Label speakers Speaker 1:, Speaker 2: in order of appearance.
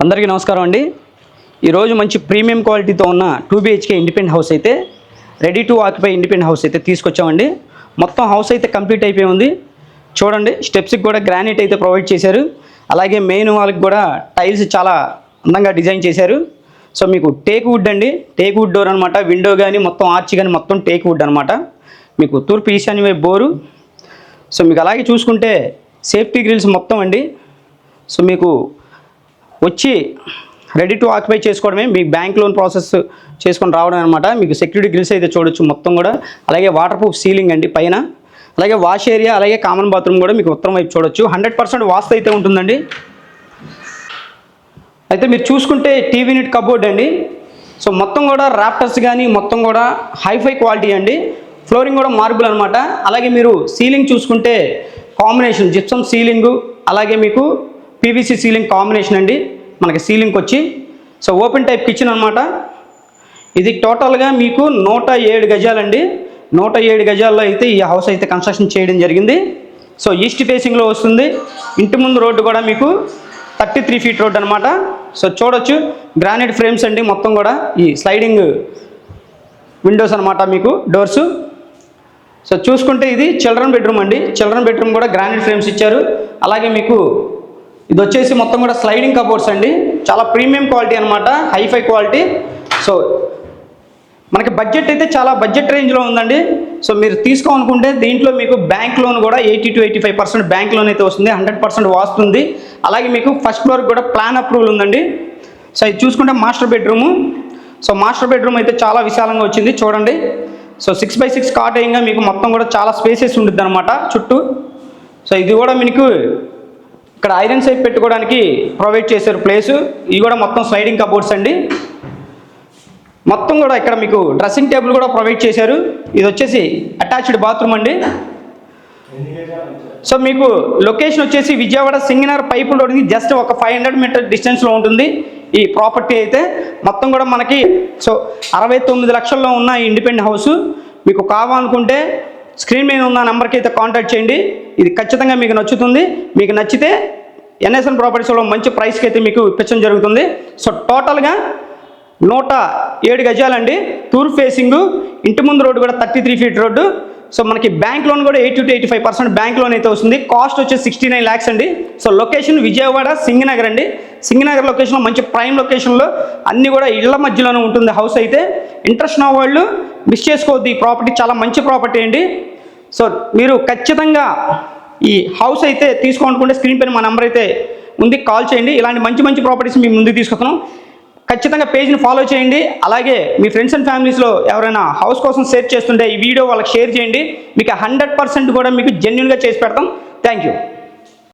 Speaker 1: అందరికీ నమస్కారం అండి. ఈరోజు మంచి ప్రీమియం క్వాలిటీతో ఉన్న 2 BHK ఇండిపెండెంట్ హౌస్ అయితే ready to occupy independent house అయితే తీసుకొచ్చామండి. మొత్తం హౌస్ అయితే కంప్లీట్ అయిపోయి ఉంది. చూడండి, స్టెప్స్కి కూడా గ్రానైట్ అయితే ప్రొవైడ్ చేశారు. అలాగే మెయిన్ వాళ్ళకి కూడా టైల్స్ చాలా అందంగా డిజైన్ చేశారు. సో మీకు టేక్ వుడ్ అండి, టేక్ వుడ్ డోర్ అనమాట. విండో కానీ మొత్తం ఆర్చ్ కానీ మొత్తం టేక్ వుడ్ అనమాట. మీకు తూర్పు ఈశాన్య వైపు బోరు. సో మీకు అలాగే చూసుకుంటే సేఫ్టీ గ్రిల్స్ మొత్తం అండి. సో మీకు వచ్చి రెడీ టు ఆక్యుపై చేసుకోవడమే, మీకు బ్యాంక్ లోన్ ప్రాసెస్ చేసుకొని రావడం అనమాట. మీకు సెక్యూరిటీ గ్రిల్స్ అయితే చూడొచ్చు మొత్తం కూడా. అలాగే వాటర్ ప్రూఫ్ సీలింగ్ అండి పైన. అలాగే వాష్ ఏరియా, అలాగే కామన్ బాత్రూమ్ కూడా మీకు ఉత్తరం వైపు చూడొచ్చు. 100% వాస్తు అయితే ఉంటుందండి. అయితే మీరు చూసుకుంటే టీవీ యూనిట్ కబోర్డ్ అండి. సో మొత్తం కూడా రాప్టర్స్ కానీ మొత్తం కూడా హైఫై క్వాలిటీ అండి. ఫ్లోరింగ్ కూడా మార్బుల్ అనమాట. అలాగే మీరు సీలింగ్ చూసుకుంటే కాంబినేషన్ జిప్సమ్ సీలింగు, అలాగే మీకు పీవీసీ సీలింగ్ కాంబినేషన్ అండి మనకి సీలింగ్కి వచ్చి. సో ఓపెన్ టైప్ కిచెన్ అనమాట. ఇది టోటల్గా మీకు 107 గజాలండి. 107 గజాల్లో అయితే ఈ హౌస్ అయితే కన్స్ట్రక్షన్ చేయడం జరిగింది. సో ఈస్ట్ ఫేసింగ్లో వస్తుంది. ఇంటి ముందు రోడ్డు కూడా మీకు 33 ఫీట్ రోడ్ అనమాట. సో చూడొచ్చు గ్రానైట్ ఫ్రేమ్స్ అండి మొత్తం కూడా. ఈ స్లైడింగ్ విండోస్ అనమాట మీకు డోర్సు. సో చూసుకుంటే ఇది చిల్డ్రన్ బెడ్రూమ్ అండి. చిల్డ్రన్ బెడ్రూమ్ కూడా గ్రానైట్ ఫ్రేమ్స్ ఇచ్చారు. అలాగే మీకు ఇది వచ్చేసి మొత్తం కూడా స్లైడింగ్ కబోర్డ్స్ అండి. చాలా ప్రీమియం క్వాలిటీ అనమాట, హైఫై క్వాలిటీ. సో మనకి బడ్జెట్ అయితే చాలా బడ్జెట్ రేంజ్లో ఉందండి. సో మీరు తీసుకోవాలనుకుంటే దీంట్లో మీకు బ్యాంక్ లోన్ కూడా 80 to 85% బ్యాంక్ లోన్ అయితే వస్తుంది. 100% వాస్తుంది. అలాగే మీకు ఫస్ట్ ఫ్లోర్ కూడా ప్లాన్ అప్రూవల్ ఉందండి. సో ఇది చూసుకుంటే master bedroom. So master bedroom అయితే చాలా విశాలంగా వచ్చింది చూడండి. సో 6x6 కాటేయంగా మీకు మొత్తం కూడా చాలా స్పేసెస్ ఉంటుంది అనమాట చుట్టూ. సో ఇది కూడా మీకు ఇక్కడ ఐరన్ సైప్ పెట్టుకోవడానికి ప్రొవైడ్ చేశారు ప్లేసు. ఇది కూడా మొత్తం స్లైడింగ్ కబోర్డ్స్ అండి. మొత్తం కూడా ఇక్కడ మీకు డ్రెస్సింగ్ టేబుల్ కూడా ప్రొవైడ్ చేశారు. ఇది వచ్చేసి అటాచ్డ్ బాత్రూమ్ అండి. సో మీకు లొకేషన్ వచ్చేసి విజయవాడ సింగనగర్ పైపు రోడ్కి జస్ట్ ఒక 500 మీటర్ డిస్టెన్స్లో ఉంటుంది ఈ ప్రాపర్టీ అయితే. మొత్తం కూడా మనకి సో 69 లక్షల్లో ఉన్న ఈ ఇండిపెండెంట్ హౌస్ మీకు కావాలనుకుంటే స్క్రీన్ మీద ఉన్న నెంబర్కి అయితే కాంటాక్ట్ చేయండి. ఇది ఖచ్చితంగా మీకు నచ్చుతుంది. మీకు నచ్చితే ఎన్ఎస్ఎన్ ప్రాపర్టీస్లో మంచి ప్రైస్కి అయితే మీకు ఇప్పించడం జరుగుతుంది. సో టోటల్గా 107 గజాలండి. టూర్ ఫేసింగ్, ఇంటి ముందు రోడ్డు కూడా 33 ఫీట్ రోడ్డు. సో మనకి బ్యాంక్ లోన్ కూడా 80 to 85% బ్యాంక్ లోన్ అయితే వస్తుంది. కాస్ట్ వచ్చేసి 69 lakhs అండి. సో లొకేషన్ విజయవాడ సింగనగర్ అండి. సింగనగర్ లొకేషన్లో మంచి ప్రైమ్ లొకేషన్లో అన్నీ కూడా ఇళ్ల మధ్యలోనే ఉంటుంది హౌస్ అయితే. ఇంట్రెస్ట్ ఉన్న వాళ్ళు మిస్ చేసుకోవద్దు. ఈ ప్రాపర్టీ చాలా మంచి ప్రాపర్టీ అండి. సో మీరు ఖచ్చితంగా ఈ హౌస్ అయితే తీసుకోవాలనుకుంటే స్క్రీన్ పైన మా నెంబర్ అయితే ఉంది, కాల్ చేయండి. ఇలాంటి మంచి మంచి ప్రాపర్టీస్ మీ ముందుకు తీసుకొస్తున్నాం. ఖచ్చితంగా పేజ్ని ఫాలో చేయండి. అలాగే మీ ఫ్రెండ్స్ అండ్ ఫ్యామిలీస్లో ఎవరైనా హౌస్ కోసం సెర్చ్ చేస్తుంటే ఈ వీడియో వాళ్ళకి షేర్ చేయండి. మీకు 100% కూడా మీకు జెన్యున్గా చేసి పెడతాం. Thank you.